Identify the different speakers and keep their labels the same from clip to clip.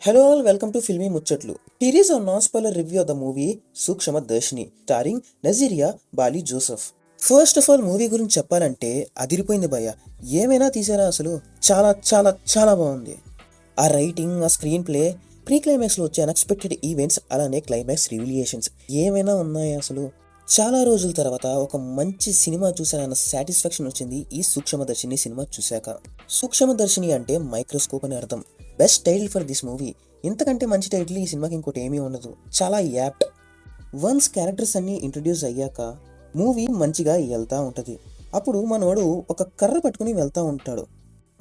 Speaker 1: Hello all, welcome to Filmy Muchatlu. Here is a non-spoiler review of the movie Sukshama Darshini, starring Naziria Bali Joseph. First of all movie గురించి చెప్పాలంటే అదిరిపోయింది భయ్య. ఏమైనా తీసారా అసలు. చాలా చాలా చాలా బాగుంది. ఆ రైటింగ్, ఆ స్క్రీన్ ప్లే, ప్రీ క్లైమాక్స్లో వచ్చే అన్ఎక్స్పెక్టెడ్ ఈవెంట్స్, అలానే క్లైమాక్స్ రివిలియేషన్స్ ఏమైనా ఉన్నాయి అసలు. చాలా రోజుల తర్వాత ఒక మంచి సినిమా చూసానన్న సాటిస్ఫాక్షన్ వచ్చింది ఈ సూక్ష్మదర్శిని సినిమా చూశాక. సూక్ష్మదర్శిని అంటే మైక్రోస్కోప్ అని అర్థం. Best title for this movie. ఇంతకంటే మంచి టైటిల్ ఈ సినిమాకి ఇంకోటి ఏమీ ఉండదు. చాలా యాప్ట్. వన్స్ క్యారెక్టర్స్ అన్నీ ఇంట్రడ్యూస్ అయ్యాక మూవీ మంచిగా వెళ్తూ ఉంటుంది. అప్పుడు మనోడు ఒక కర్ర పట్టుకుని వెళ్తూ ఉంటాడు.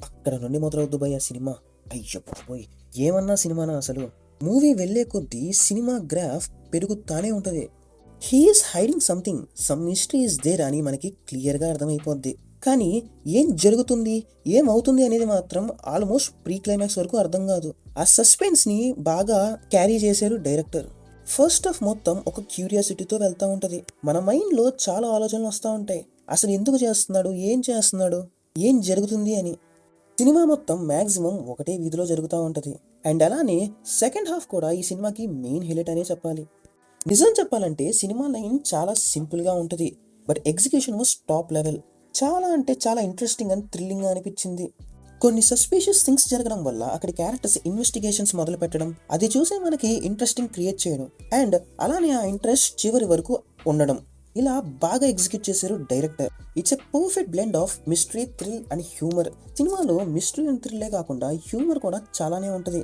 Speaker 1: అక్కడ నుండి మొదలవుద్దు భయ్య సినిమా. అయ్యో బాబోయ్, ఏమన్నా సినిమానా అసలు. మూవీ వెళ్ళే కొద్దీ సినిమా గ్రాఫ్ పెరుగుతానే ఉంటుంది. He's hiding something, some mystery is there అని మనకి క్లియర్గా అర్థమైపోద్ది. కానీ ఏం జరుగుతుంది, ఏమవుతుంది అనేది మాత్రం ఆల్మోస్ట్ ప్రీ క్లైమాక్స్ వరకు అర్థం కాదు. ఆ సస్పెన్స్ని బాగా క్యారీ చేశారు డైరెక్టర్. ఫస్ట్ హాఫ్ మొత్తం ఒక క్యూరియాసిటీతో వెళ్తూ ఉంటుంది. మన మైండ్లో చాలా ఆలోచనలు వస్తూ ఉంటాయి. అసలు ఎందుకు చేస్తున్నాడు, ఏం చేస్తున్నాడు, ఏం జరుగుతుంది అని. సినిమా మొత్తం మ్యాక్సిమం ఒకటే వీధిలో జరుగుతూ ఉంటుంది. అండ్ అలానే సెకండ్ హాఫ్ కూడా ఈ సినిమాకి మెయిన్ హైలైట్ అనే చెప్పాలి. నిజం చెప్పాలంటే సినిమా లైన్ చాలా సింపుల్గా ఉంటుంది, but execution was top level. చాలా అంటే చాలా ఇంట్రెస్టింగ్ అండ్ థ్రిల్లింగ్గా అనిపించింది. కొన్ని సస్పీషియస్ థింగ్స్ జరగడం వల్ల అక్కడి క్యారెక్టర్స్ ఇన్వెస్టిగేషన్స్ మొదలు పెట్టడం, అది చూసే మనకి ఇంట్రెస్టింగ్ క్రియేట్ చేయడం, అండ్ అలానే ఆ ఇంట్రెస్ట్ చివరి వరకు ఉండడం, ఇలా బాగా ఎగ్జిక్యూట్ చేశారు director. It's a perfect blend of mystery, thrill and humour. సినిమాలో మిస్టరీ అండ్ థ్రిల్లే కాకుండా హ్యూమర్ కూడా చాలానే ఉంటుంది.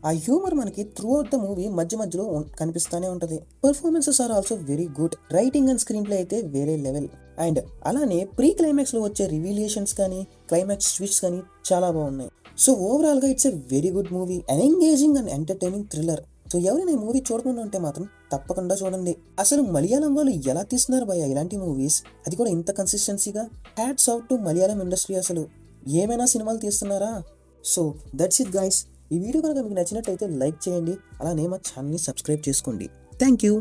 Speaker 1: ఆ హ్యూమర్ మనకి త్రూ అవుట్ ద మూవీ మధ్య మధ్యలో కనిపిస్తూనే ఉంటుంది. Performances are also very good. Writing and screenplay అయితే వేరే లెవెల్. అండ్ అలానే ప్రీ క్లైమాక్స్ లో వచ్చే రివీలియేషన్స్ కానీ, క్లైమాక్స్ ట్విస్ట్స్ కానీ చాలా బాగున్నాయి. సో ఓవరాల్ గా it's a very good movie, an engaging and entertaining thriller. So ఎవరైనా ఈ మూవీ చూడకుండా ఉంటే మాత్రం తప్పకుండా చూడండి. అసలు మలయాళం వాళ్ళు ఎలా తీస్తున్నారు భయ్య ఇలాంటి మూవీస్, అది కూడా ఇంత కన్సిస్టెన్సీగా. Hats out to Malayalam industry. అసలు ఏమైనా సినిమాలు తీస్తున్నారా. So that's it guys. ఈ వీడియో కనుక మీకు నచ్చినట్టయితే లైక్ చేయండి, అలానే మా ఛానల్ని సబ్స్క్రైబ్ చేసుకోండి. Thank you.